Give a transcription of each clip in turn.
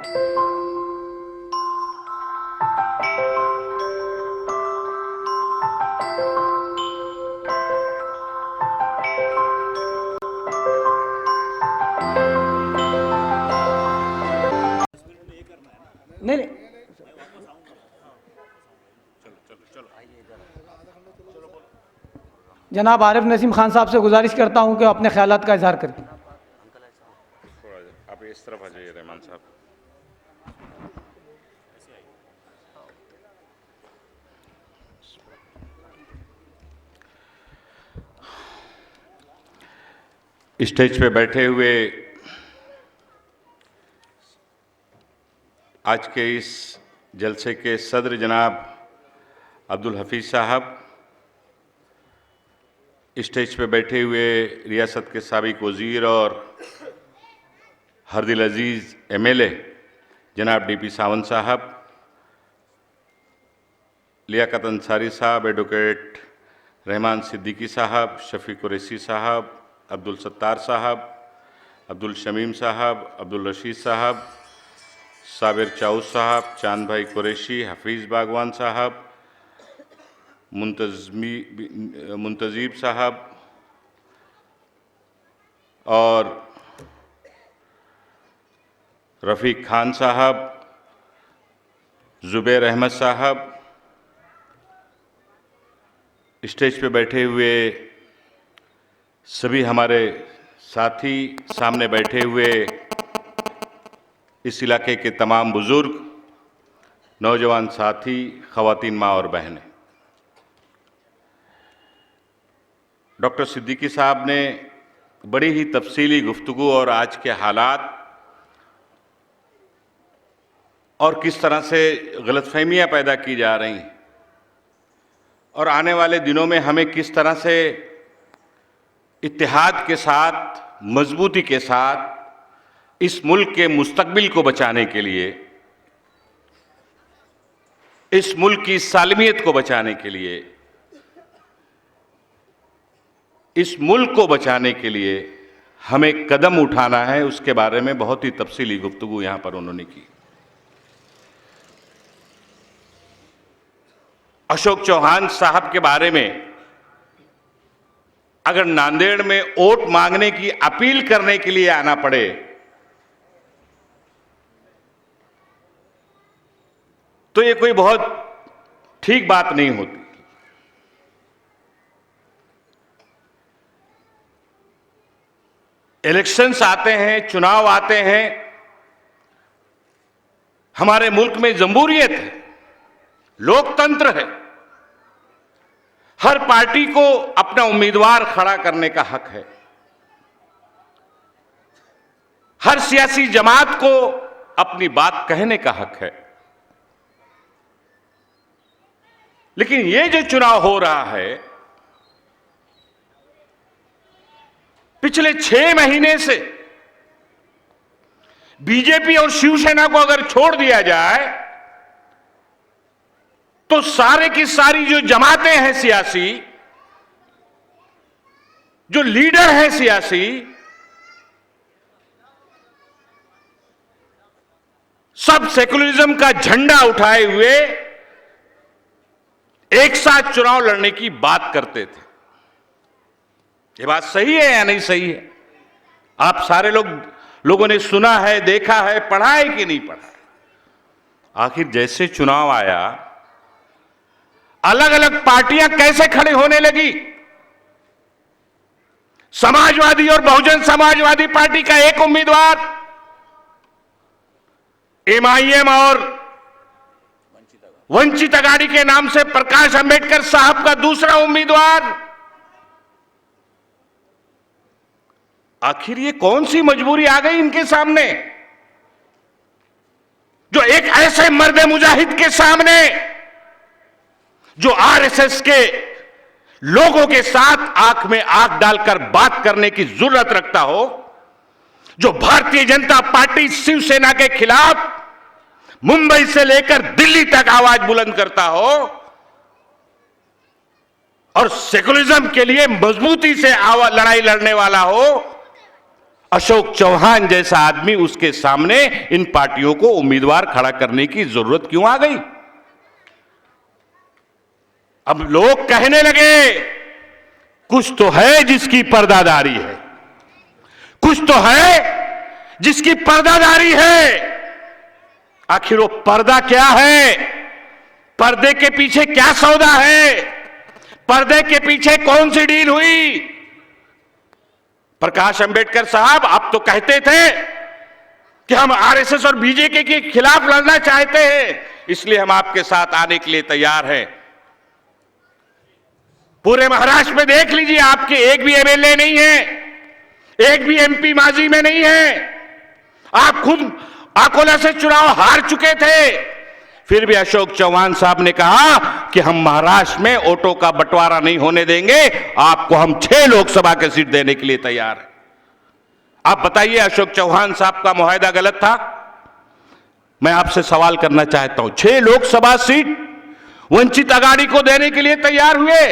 नहीं नहीं, जनाब आरिफ नसीम खान साहब से गुजारिश करता हूं कि अपने ख्यालात का इजहार करें। आप इस तरफ आ जाइए रहमान साहब। स्टेज पे बैठे हुए आज के इस जलसे के सदर जनाब अब्दुल हफीज़ साहब, स्टेज पे बैठे हुए रियासत के साबिक वज़ीर और हरदिल अजीज़ MLA जनाब DP सावंत साहब, लियाकत अंसारी साहब, एडवोकेट रहमान सिद्दीकी साहब, शफीक कुरैशी साहब, अब्दुल सत्तार साहब, अब्दुल शमीम साहब, अब्दुल रशीद साहब, साबिर चाउस साहब, चांद भाई कुरैशी, हफीज़ बागवान साहब, मुंतजीब साहब और रफ़ीक खान साहब, ज़ुबैर अहमद साहब, स्टेज पे बैठे हुए सभी हमारे साथी, सामने बैठे हुए इस इलाके के तमाम बुज़ुर्ग, नौजवान साथी, ख़वातीन, माँ और बहनें। डॉक्टर सिद्दीकी साहब ने बड़ी ही तफसीली गुफ्तगू और आज के हालात और किस तरह से गलतफहमियां पैदा की जा रही हैं और आने वाले दिनों में हमें किस तरह से इत्तेहाद के साथ, मजबूती के साथ इस मुल्क के मुस्तकबिल को बचाने के लिए, इस मुल्क की सालमियत को बचाने के लिए, इस मुल्क को बचाने के लिए हमें कदम उठाना है, उसके बारे में बहुत ही तफसीली गुफ्तगू यहां पर उन्होंने की। अशोक चौहान साहब के बारे में अगर नांदेड़ में वोट मांगने की अपील करने के लिए आना पड़े तो ये कोई बहुत ठीक बात नहीं होती। इलेक्शंस आते हैं, चुनाव आते हैं, हमारे मुल्क में जमहूरियत है, लोकतंत्र है, हर पार्टी को अपना उम्मीदवार खड़ा करने का हक है, हर सियासी जमात को अपनी बात कहने का हक है। लेकिन ये जो चुनाव हो रहा है, पिछले 6 महीने से बीजेपी और शिवसेना को अगर छोड़ दिया जाए तो सारे की सारी जो जमातें हैं सियासी, जो लीडर हैं सियासी, सब सेकुलरिज्म का झंडा उठाए हुए एक साथ चुनाव लड़ने की बात करते थे। ये बात सही है या नहीं सही है? आप सारे लोगों ने सुना है, देखा है, पढ़ा है कि नहीं पढ़ा है? आखिर जैसे चुनाव आया, अलग अलग पार्टियां कैसे खड़े होने लगी। समाजवादी और बहुजन समाजवादी पार्टी का एक उम्मीदवार, MIM और वंचित अघाड़ी के नाम से प्रकाश अंबेडकर साहब का दूसरा उम्मीदवार। आखिर ये कौन सी मजबूरी आ गई इनके सामने, जो एक ऐसे मर्द मुजाहिद के सामने, जो RSS के लोगों के साथ आंख में आंख डालकर बात करने की जरूरत रखता हो, जो भारतीय जनता पार्टी शिवसेना के खिलाफ मुंबई से लेकर दिल्ली तक आवाज बुलंद करता हो और सेकुलरिज्म के लिए मजबूती से लड़ाई लड़ने वाला हो अशोक चौहान जैसा आदमी उसके सामने इन पार्टियों को उम्मीदवार खड़ा करने की जरूरत क्यों आ गई? अब लोग कहने लगे कुछ तो है जिसकी पर्दादारी है, कुछ तो है जिसकी पर्दादारी है। आखिर वो पर्दा क्या है? पर्दे के पीछे क्या सौदा है? पर्दे के पीछे कौन सी डील हुई? प्रकाश अंबेडकर साहब, आप तो कहते थे कि हम आरएसएस और बीजेपी के खिलाफ लड़ना चाहते हैं, इसलिए हम आपके साथ आने के लिए तैयार हैं। पूरे महाराष्ट्र में देख लीजिए, आपके एक भी एमएलए नहीं है, एक भी एमपी माजी में नहीं है। आप खुद अकोला से चुनाव हार चुके थे, फिर भी अशोक चौहान साहब ने कहा कि हम महाराष्ट्र में वोटों का बंटवारा नहीं होने देंगे, आपको हम 6 लोकसभा की सीट देने के लिए तैयार हैं। आप बताइए, अशोक चौहान साहब का मुआहदा गलत था? मैं आपसे सवाल करना चाहता हूं, 6 लोकसभा सीट वंचित अघाड़ी को देने के लिए तैयार हुए,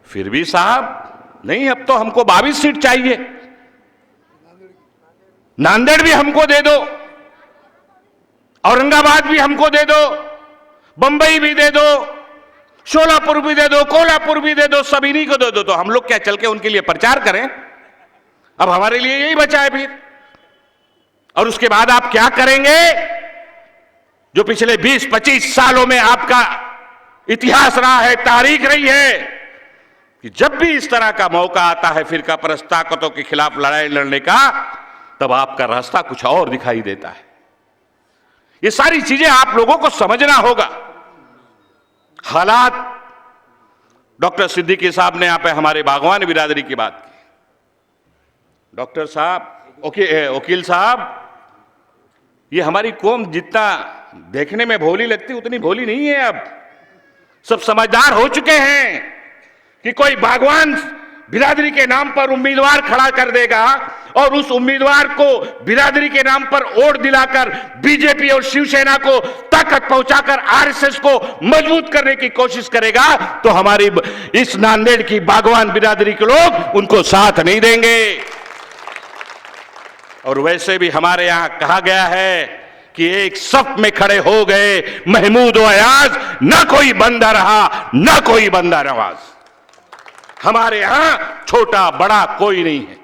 फिर भी साहब नहीं, अब तो हमको 22 सीट चाहिए, नांदेड़ भी हमको दे दो, औरंगाबाद भी हमको दे दो, बंबई भी दे दो, शोलापुर भी दे दो, कोल्हापुर भी दे दो, सब इन्हीं को दे दो। तो हम लोग क्या चल के उनके लिए प्रचार करें? अब हमारे लिए यही बचा है फिर। और उसके बाद आप क्या करेंगे? जो पिछले 20-25 सालों में आपका इतिहास रहा है, तारीख रही है, कि जब भी इस तरह का मौका आता है फिरका परस्त ताकतों के खिलाफ लड़ाई लड़ने का, तब आपका रास्ता कुछ और दिखाई देता है। ये सारी चीजें आप लोगों को समझना होगा। हालात, डॉक्टर सिद्दीकी साहब ने यहां पे हमारे बागवान बिरादरी की बात की। डॉक्टर साहब, वकील साहब, ये हमारी कौम जितना देखने में भोली लगती उतनी भोली नहीं है। अब सब समझदार हो चुके हैं कि कोई बागवान बिरादरी के नाम पर उम्मीदवार खड़ा कर देगा और उस उम्मीदवार को बिरादरी के नाम पर वोट दिलाकर बीजेपी और शिवसेना को ताकत पहुंचाकर आरएसएस को मजबूत करने की कोशिश करेगा, तो हमारी इस नांदेड़ की बागवान बिरादरी के लोग उनको साथ नहीं देंगे। और वैसे भी हमारे यहां कहा गया है कि एक सफ में खड़े हो गए महमूद व अयाज, न कोई बंदा रहा न कोई बंदा नवाज। हमारे यहां छोटा बड़ा कोई नहीं है।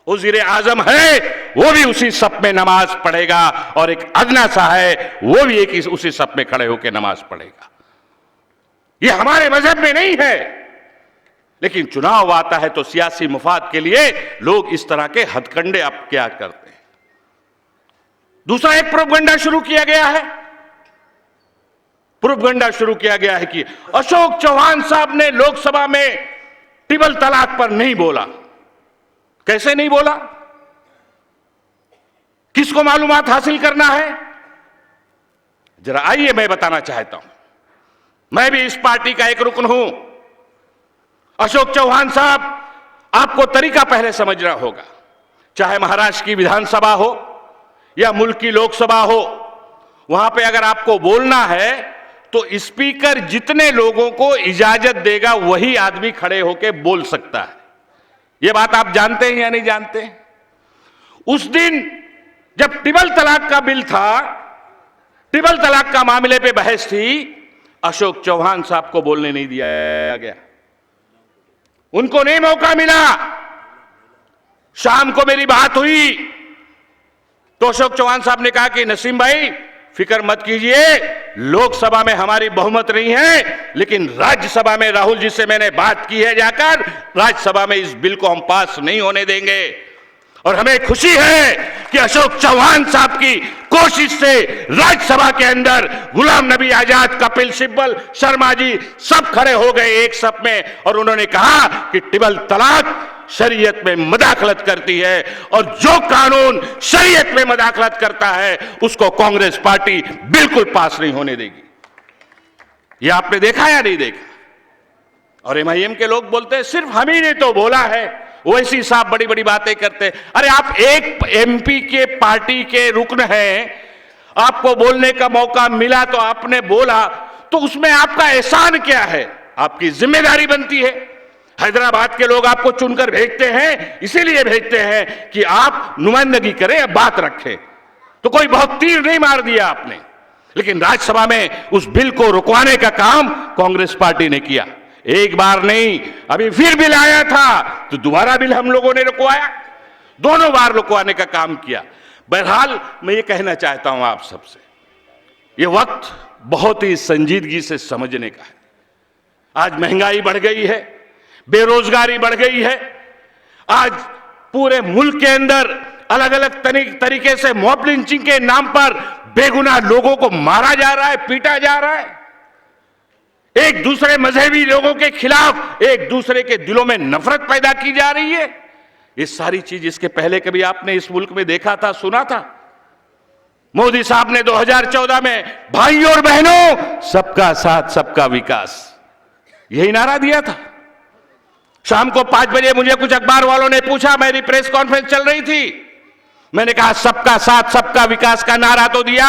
वज़ीर आज़म है, वो भी उसी सफ में नमाज पढ़ेगा, और एक अदना सा है, वो भी एक उसी सफ में खड़े होकर नमाज पढ़ेगा। ये हमारे मजहब में नहीं है, लेकिन चुनाव आता है तो सियासी मुफाद के लिए लोग इस तरह के हथकंडे अब क्या करते हैं। दूसरा एक प्रोपगंडा शुरू किया गया है। प्रोपगंडा शुरू किया गया है कि अशोक चौहान साहब ने लोकसभा में ट्रिपल तलाक पर नहीं बोला। कैसे नहीं बोला? किसको मालूमात हासिल करना है? जरा आइए, मैं बताना चाहता हूं। मैं भी इस पार्टी का एक रुकन हूं। अशोक चौहान साहब, आपको तरीका पहले समझना होगा। चाहे महाराष्ट्र की विधानसभा हो या मुल्क की लोकसभा हो, वहां पे अगर आपको बोलना है तो स्पीकर जितने लोगों को इजाजत देगा वही आदमी खड़े होकर बोल सकता है। यह बात आप जानते हैं या नहीं जानते? उस दिन जब ट्रिपल तलाक का बिल था, ट्रिपल तलाक का मामले पे बहस थी, अशोक चौहान साहब को बोलने नहीं दिया गया। उनको नहीं मौका मिला। शाम को मेरी बात हुई तो अशोक चौहान साहब ने कहा कि नसीम भाई, फिक्र मत कीजिए, लोकसभा में हमारी बहुमत नहीं है, लेकिन राज्यसभा में राहुल जी से मैंने बात की है जाकर, राज्यसभा में इस बिल को हम पास नहीं होने देंगे। और हमें खुशी है कि अशोक चौहान साहब की कोशिश से राज्यसभा के अंदर गुलाम नबी आजाद, कपिल सिब्बल, शर्मा जी सब खड़े हो गए एक सप में, और उन्होंने कहा कि ट्रिपल तलाक शरीयत में मदाखलत करती है, और जो कानून शरीयत में मदाखलत करता है उसको कांग्रेस पार्टी बिल्कुल पास नहीं होने देगी। यह आपने देखा या नहीं देखा? और एमआईएम के लोग बोलते हैं सिर्फ हम ही ने तो बोला है, वैसी साहब बड़ी बड़ी बातें करते हैं। अरे आप एक एमपी के पार्टी के रुकन हैं, आपको बोलने का मौका मिला तो आपने बोला, तो उसमें आपका एहसान क्या है? आपकी जिम्मेदारी बनती है। हैदराबाद के लोग आपको चुनकर भेजते हैं, इसीलिए भेजते हैं कि आप नुमाइंदगी करें, बात रखें। तो कोई बहुत तीर नहीं मार दिया आपने, लेकिन राज्यसभा में उस बिल को रुकवाने का काम कांग्रेस पार्टी ने किया। एक बार नहीं, अभी फिर बिल आया था तो दोबारा बिल हम लोगों ने रुकवाया, दोनों बार रुकवाने का काम किया। बहरहाल मैं ये कहना चाहता हूं आप सबसे, ये वक्त बहुत ही संजीदगी से समझने का है। आज महंगाई बढ़ गई है, बेरोजगारी बढ़ गई है, आज पूरे मुल्क के अंदर अलग अलग तरीके से मॉब लिंचिंग के नाम पर बेगुनाह लोगों को मारा जा रहा है, पीटा जा रहा है। एक दूसरे मजहबी लोगों के खिलाफ एक दूसरे के दिलों में नफरत पैदा की जा रही है। ये सारी चीज इसके पहले कभी आपने इस मुल्क में देखा था, सुना था? मोदी साहब ने 2014 में भाइयों और बहनों सबका साथ सबका विकास, यही नारा दिया था। शाम को 5 बजे मुझे कुछ अखबार वालों ने पूछा, मेरी प्रेस कॉन्फ्रेंस चल रही थी, मैंने कहा सबका साथ सबका विकास का नारा तो दिया,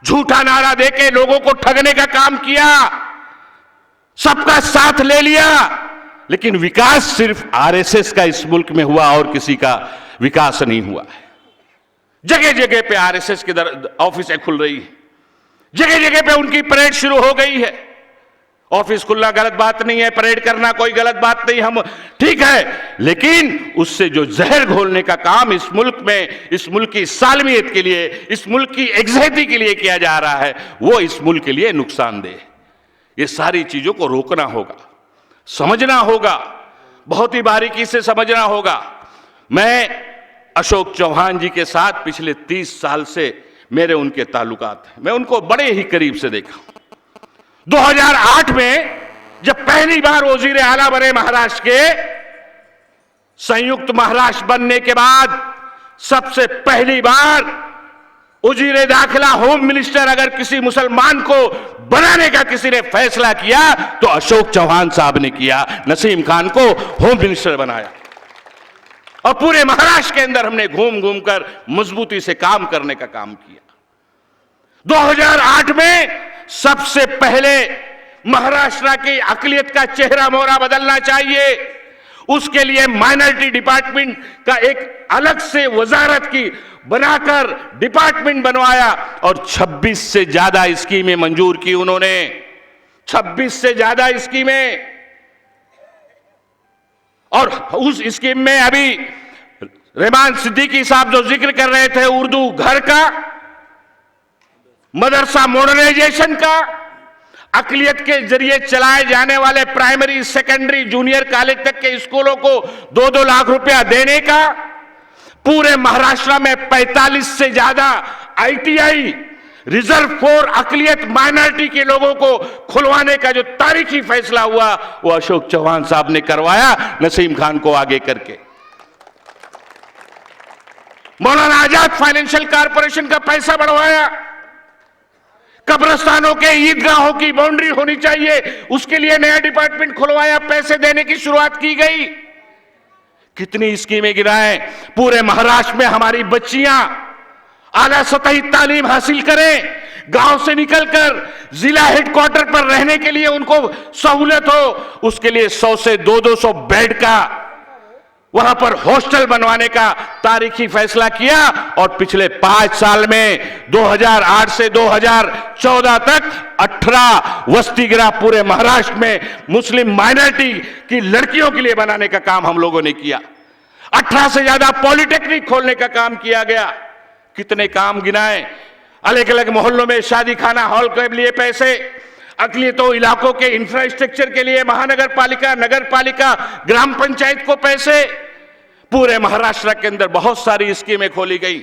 झूठा नारा देके लोगों को ठगने का काम किया, सबका साथ ले लिया, लेकिन विकास सिर्फ आरएसएस का इस मुल्क में हुआ और किसी का विकास नहीं हुआ है। जगह जगह पे आरएसएस की ऑफिसें खुल रही है, जगह जगह पे उनकी परेड शुरू हो गई है। ऑफिस खुलना गलत बात नहीं है, परेड करना कोई गलत बात नहीं, हम ठीक है, लेकिन उससे जो जहर घोलने का काम इस मुल्क में, इस मुल्क की सालमियत के लिए, इस मुल्क की एकजहती के लिए किया जा रहा है, वो इस मुल्क के लिए नुकसानदेह है। ये सारी चीजों को रोकना होगा, समझना होगा, बहुत ही बारीकी से समझना होगा। मैं अशोक चौहान जी के साथ पिछले 30 साल से मेरे उनके ताल्लुकात हैं, मैं उनको बड़े ही करीब से देखा। 2008 में जब पहली बार वजीर आला बने महाराष्ट्र के, संयुक्त महाराष्ट्र बनने के बाद सबसे पहली बार वजीर दाखिला, होम मिनिस्टर अगर किसी मुसलमान को बनाने का किसी ने फैसला किया तो अशोक चौहान साहब ने किया, नसीम खान को होम मिनिस्टर बनाया। और पूरे महाराष्ट्र के अंदर हमने घूम घूम कर मजबूती से काम करने का काम किया। 2008 में सबसे पहले महाराष्ट्र की अकलियत का चेहरा मोहरा बदलना चाहिए, उसके लिए माइनॉरिटी डिपार्टमेंट का एक अलग से वजारत की बनाकर डिपार्टमेंट बनवाया और 26 से ज्यादा स्कीमें मंजूर की उन्होंने, 26 से ज्यादा स्कीमें। और उस स्कीम में अभी रहमान सिद्दीकी साहब जो जिक्र कर रहे थे, उर्दू घर का, मदरसा मॉडर्नाइजेशन का, अकलियत के जरिए चलाए जाने वाले प्राइमरी, सेकेंडरी, जूनियर कॉलेज तक के स्कूलों को 2-2 लाख रुपया देने का, पूरे महाराष्ट्र में 45 से ज्यादा आईटीआई रिजर्व फॉर अकलियत माइनॉरिटी के लोगों को खुलवाने का जो तारीखी फैसला हुआ वो अशोक चौहान साहब ने करवाया, नसीम खान को आगे करके। मौलाना आजाद फाइनेंशियल कॉरपोरेशन का पैसा बढ़वाया, कब्रिस्तानों के ईदगाहों की बाउंड्री होनी चाहिए, उसके लिए नया डिपार्टमेंट खुलवाया, पैसे देने की शुरुआत की गई। कितनी स्कीमें गिराएं, पूरे महाराष्ट्र में हमारी बच्चियां आला सतही तालीम हासिल करें, गांव से निकलकर जिला हेडक्वार्टर पर रहने के लिए उनको सहूलत हो, उसके लिए 100 से 200 बेड का वहां पर हॉस्टल बनवाने का तारीखी फैसला किया। और पिछले 5 साल में 2008 से 2014 तक 18 वसतिगृह पूरे महाराष्ट्र में मुस्लिम माइनॉरिटी की लड़कियों के लिए बनाने का काम हम लोगों ने किया। 18 से ज्यादा पॉलिटेक्निक खोलने का काम किया गया। कितने काम गिनाए, अलग अलग मोहल्लों में शादी खाना हॉल के लिए पैसे, अकलियतों इलाकों के इंफ्रास्ट्रक्चर के लिए महानगर पालिका, नगर पालिका, ग्राम पंचायत को पैसे। पूरे महाराष्ट्र के अंदर बहुत सारी स्कीमें खोली गई।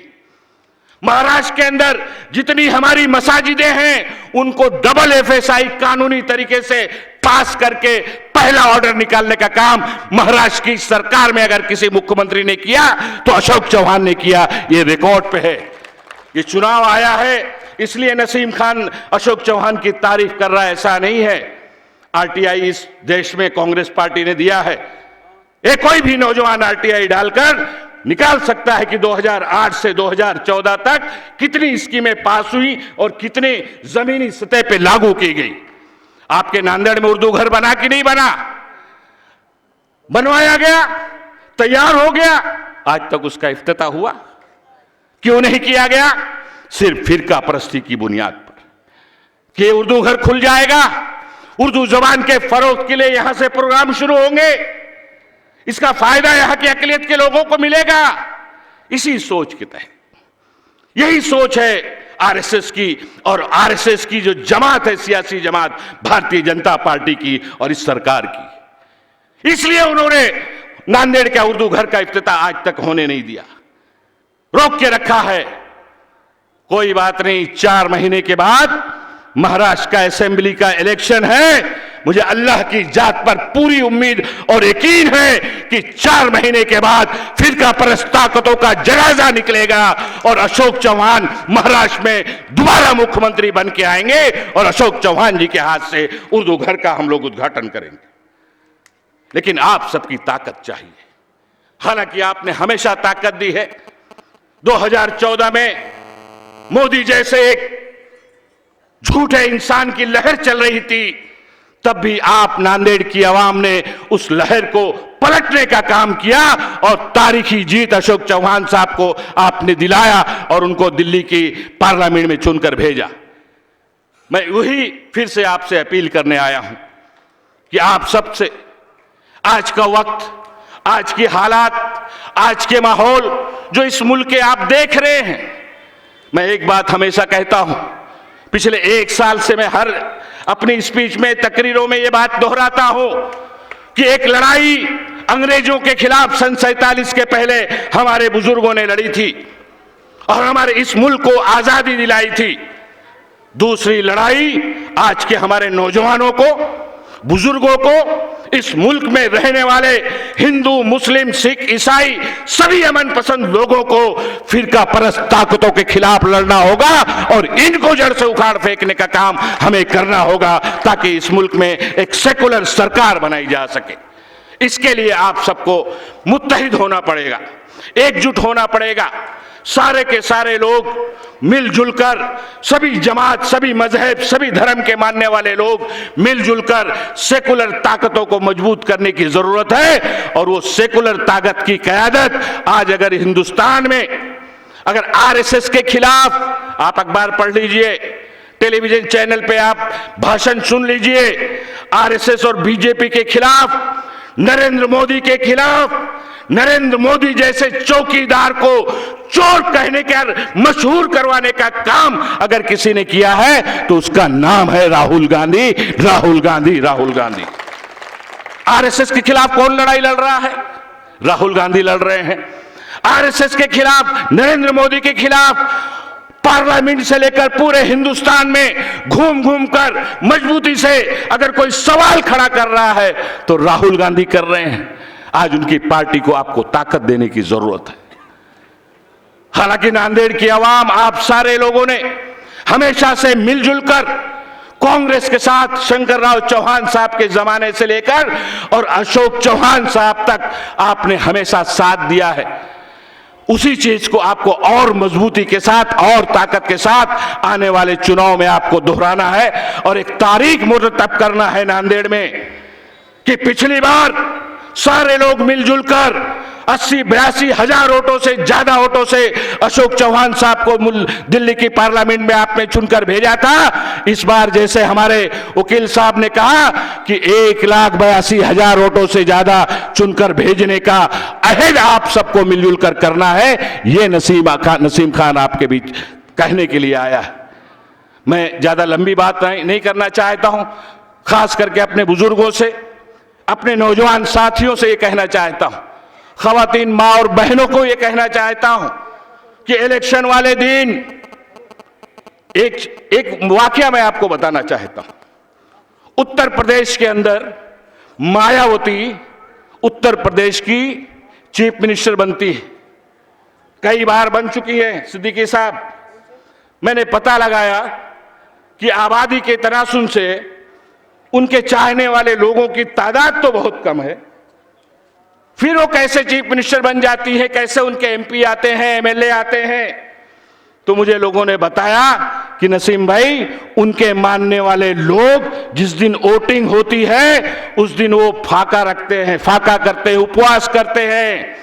महाराष्ट्र के अंदर जितनी हमारी मसाजिदें हैं उनको डबल एफएसआई कानूनी तरीके से पास करके पहला ऑर्डर निकालने का काम महाराष्ट्र की सरकार में अगर किसी मुख्यमंत्री ने किया तो अशोक चौहान ने किया। ये रिकॉर्ड पे है। ये चुनाव आया है इसलिए नसीम खान अशोक चौहान की तारीफ कर रहा है, ऐसा नहीं है। आरटीआई इस देश में कांग्रेस पार्टी ने दिया है। एक कोई भी नौजवान आरटीआई डालकर निकाल सकता है कि 2008 से 2014 तक कितनी स्कीमें पास हुई और कितनी जमीनी सतह पे लागू की गई। आपके नांदेड़ में उर्दू घर बना कि नहीं बना? बनवाया गया, तैयार हो गया, आज तक उसका इफ्तिताह हुआ क्यों नहीं किया गया? सिर्फ फिरका परस्ती की बुनियाद पर कि उर्दू घर खुल जाएगा, उर्दू जबान के फरोग के लिए यहां से प्रोग्राम शुरू होंगे, इसका फायदा यहां की अकलियत के लोगों को मिलेगा। इसी सोच के तहत, यही सोच है आरएसएस की, और आरएसएस की जो जमात है, सियासी जमात भारतीय जनता पार्टी की और इस सरकार की, इसलिए उन्होंने नांदेड़ का उर्दू घर का इफ्तिताह आज तक होने नहीं दिया, रोक के रखा है। कोई बात नहीं, 4 महीने के बाद महाराष्ट्र का असेंबली का इलेक्शन है। मुझे अल्लाह की जात पर पूरी उम्मीद और यकीन है कि 4 महीने के बाद फिरका परस्त ताकतों का जनाजा निकलेगा और अशोक चौहान महाराष्ट्र में दोबारा मुख्यमंत्री बन के आएंगे और अशोक चौहान जी के हाथ से उर्दू घर का हम लोग उद्घाटन करेंगे। लेकिन आप सबकी ताकत चाहिए। हालांकि आपने हमेशा ताकत दी है। 2014 में मोदी जैसे एक झूठे इंसान की लहर चल रही थी, तब भी आप नांदेड़ की आवाम ने उस लहर को पलटने का काम किया और तारीखी जीत अशोक चौहान साहब को आपने दिलाया और उनको दिल्ली की पार्लियामेंट में चुनकर भेजा। मैं वही फिर से आपसे अपील करने आया हूं कि आप सबसे आज का वक्त, आज की हालात, आज के माहौल जो इस मुल्क के आप देख रहे हैं, मैं एक बात हमेशा कहता हूं, पिछले 1 साल से मैं हर अपनी स्पीच में, तकरीरों में ये बात दोहराता हूं कि एक लड़ाई अंग्रेजों के खिलाफ सन 47 के पहले हमारे बुजुर्गों ने लड़ी थी और हमारे इस मुल्क को आजादी दिलाई थी। दूसरी लड़ाई आज के हमारे नौजवानों को, बुजुर्गों को, इस मुल्क में रहने वाले हिंदू, मुस्लिम, सिख, ईसाई सभी अमन पसंद लोगों को फिरका परस्त ताकतों के खिलाफ लड़ना होगा और इनको जड़ से उखाड़ फेंकने का काम हमें करना होगा ताकि इस मुल्क में एक सेकुलर सरकार बनाई जा सके। इसके लिए आप सबको मुत्तहिद होना पड़ेगा, एकजुट होना पड़ेगा। सारे के सारे लोग मिलजुल कर, सभी जमात, सभी मजहब, सभी धर्म के मानने वाले लोग मिलजुल कर सेकुलर ताकतों को मजबूत करने की जरूरत है। और वो सेकुलर ताकत की क़यादत आज अगर हिंदुस्तान में, अगर आरएसएस के खिलाफ, आप अखबार पढ़ लीजिए, टेलीविजन चैनल पे आप भाषण सुन लीजिए, आरएसएस और बीजेपी के खिलाफ, नरेंद्र मोदी के खिलाफ, नरेंद्र मोदी जैसे चौकीदार को चोर कहने का, मशहूर करवाने का काम अगर किसी ने किया है तो उसका नाम है राहुल गांधी। राहुल गांधी, राहुल गांधी। आरएसएस के खिलाफ कौन लड़ाई लड़ रहा है? राहुल गांधी लड़ रहे हैं। आरएसएस के खिलाफ, नरेंद्र मोदी के खिलाफ पार्लियामेंट से लेकर पूरे हिंदुस्तान में घूम घूम कर मजबूती से अगर कोई सवाल खड़ा कर रहा है तो राहुल गांधी कर रहे हैं। आज उनकी पार्टी को आपको ताकत देने की जरूरत है। हालांकि नांदेड़ की आवाम, आप सारे लोगों ने हमेशा से मिलजुल कर कांग्रेस के साथ, शंकरराव चौहान साहब के जमाने से लेकर और अशोक चौहान साहब तक आपने हमेशा साथ दिया है। उसी चीज को आपको और मजबूती के साथ और ताकत के साथ आने वाले चुनाव में आपको दोहराना है और एक तारीख मुरतब करना है नांदेड़ में कि पिछली बार सारे लोग मिलजुल कर 80-82 हजार वोटों से ज्यादा वोटों से अशोक चौहान साहब को दिल्ली की पार्लियामेंट में आपने चुनकर भेजा था। इस बार जैसे हमारे वकील साहब ने कहा कि 1,82,000 वोटों से ज्यादा चुनकर भेजने का अहद आप सबको मिलजुल कर करना है। ये नसीम खान आपके बीच कहने के लिए आया है। मैं ज्यादा लंबी बात नहीं करना चाहता हूं, खास करके अपने बुजुर्गों से, अपने नौजवान साथियों से ये कहना चाहता हूं, खवातीन माँ और बहनों को ये कहना चाहता हूं कि इलेक्शन वाले दिन एक वाकया मैं आपको बताना चाहता हूं। उत्तर प्रदेश के अंदर मायावती उत्तर प्रदेश की चीफ मिनिस्टर बनती है, कई बार बन चुकी है सिद्दीकी साहब। मैंने पता लगाया कि आबादी के तनासुब से उनके चाहने वाले लोगों की तादाद तो बहुत कम है, फिर वो कैसे चीफ मिनिस्टर बन जाती है, कैसे उनके एमपी आते हैं, एमएलए आते हैं। तो मुझे लोगों ने बताया कि नसीम भाई, उनके मानने वाले लोग जिस दिन वोटिंग होती है उस दिन वो फाका रखते हैं, फाका करते हैं, उपवास करते हैं,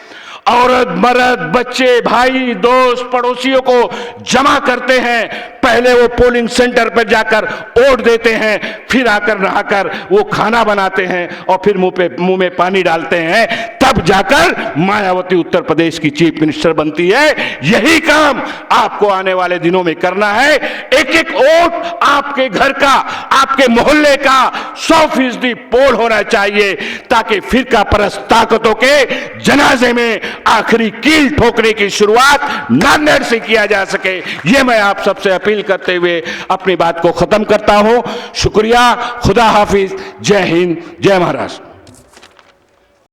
औरत मर्द बच्चे भाई दोस्त पड़ोसियों को जमा करते हैं, पहले वो पोलिंग सेंटर पर जाकर वोट देते हैं, फिर आकर नहाकर वो खाना बनाते हैं और फिर मुंह में पानी डालते हैं, तब जाकर मायावती उत्तर प्रदेश की चीफ मिनिस्टर बनती है। यही काम आपको आने वाले दिनों में करना है। एक एक वोट आपके घर का, आपके मोहल्ले का 100% पोल होना चाहिए, ताकि फिरका परस्त ताकतों के जनाजे में आखिरी कील ठोकने की शुरुआत नांदेड़ से किया जा सके। यह मैं आप सबसे अपील करते हुए अपनी बात को खत्म करता हूं। शुक्रिया, खुदा हाफिज, जय हिंद, जय महाराष्ट्र।